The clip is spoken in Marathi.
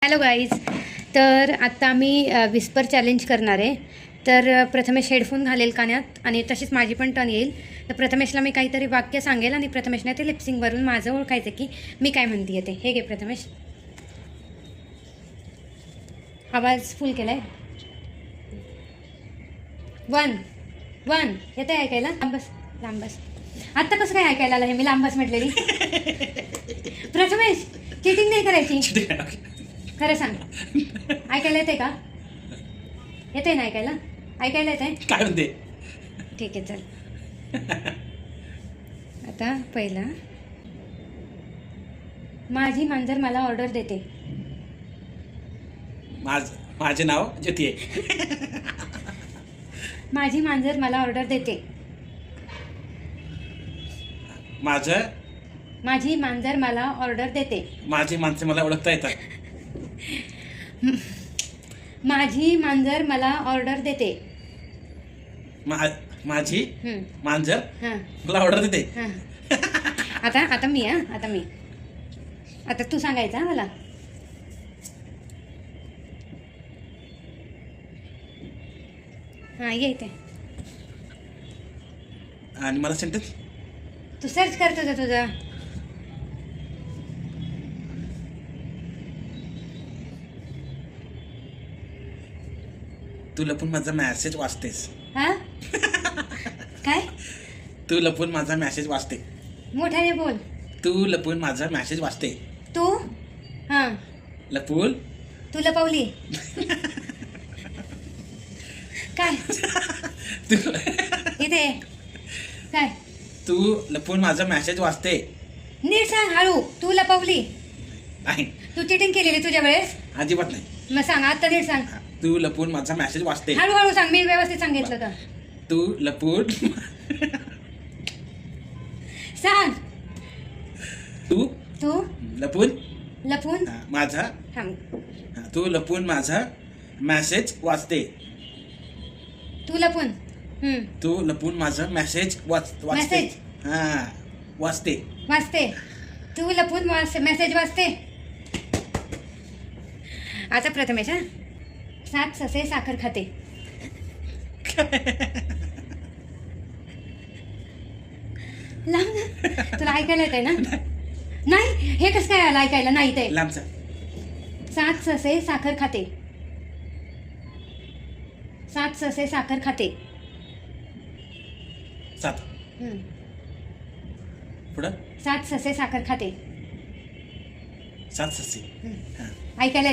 Hello guys. तर आत्ता मी विस्पर चॅलेंज करणार आहे. तर प्रथमेश हेडफोन घालेल कानात आणि तशीच माझी पण टर्न येईल. तर प्रथमेशला मी काहीतरी वाक्य सांगेल आणि प्रथमेशने ते लिपसिंगवरून माझं ओळखायचं की मी काय म्हणते येते. हे घे प्रथमेश, आवाज फुल केला आहे. 1 1 येते ऐकायला? लांबस आत्ता कसं काय ऐकायला आलं हे मी लांबस म्हटलेली? प्रथमेश चिटिंग नाही करायची, खरं सांग. ऐकायला येते का? येते ना ऐकायला? ऐकायला येते काय म्हणते? ठीक आहे चल. आता पहिला, माझी मांजर मला ऑर्डर देते. माझे नाव ज्योती आहे. माझी मांजर मला ऑर्डर देते. माझी मांजर मला ऑर्डर देते. माझी माणसं मला ओळखता येतात. माझी मांजर मला ऑर्डर देते. माझी मांजर हां मला ऑर्डर देते. हां आता मी आता तू सांगायचा मला. हां ये इथे. आणि मला सेंटेन्स तू सर्च करतो तुझा. तू लपून माझा मेसेज वाचतेस. हा काय? तू लपून माझा मेसेज वाचते. मोठ्याने बोल. तू लपून माझा मेसेज वाचते. तू हां लपून तू लपवली काय? तू इथे काय? तू लपून माझा मेसेज वाचते. नीट सांग हळू. तू लपवली. नाही, तू चिटिंग केलेली तुझ्या वेळेस. अजिबात नाही. मग सांग आता नीट सांग. तू लपून माझा मेसेज वाचते. हळूहळू सांग, मी व्यवस्थित सांगितलं तर. तू लपून सांग. तू तू लपून लपून माझा थांब. तू लपून माझा मेसेज वाचते. तू लपून तू लपून माझा मेसेज वाचते. मेसेज? हा वाचते. वाचते. तू लपून मेसेज वाचते. आता प्रथमेश, 7 ससे साखर खाते. लांब ना. तुला ऐकायला येत आहे ना? नाही, हे कसं काय आलं ऐकायला? नाही ते लांबचा. 7 ससे साखर खाते. 7 ससे साखर खाते. 7 पुढं 7 ससे साखर खाते. 7 ससे. ऐकायला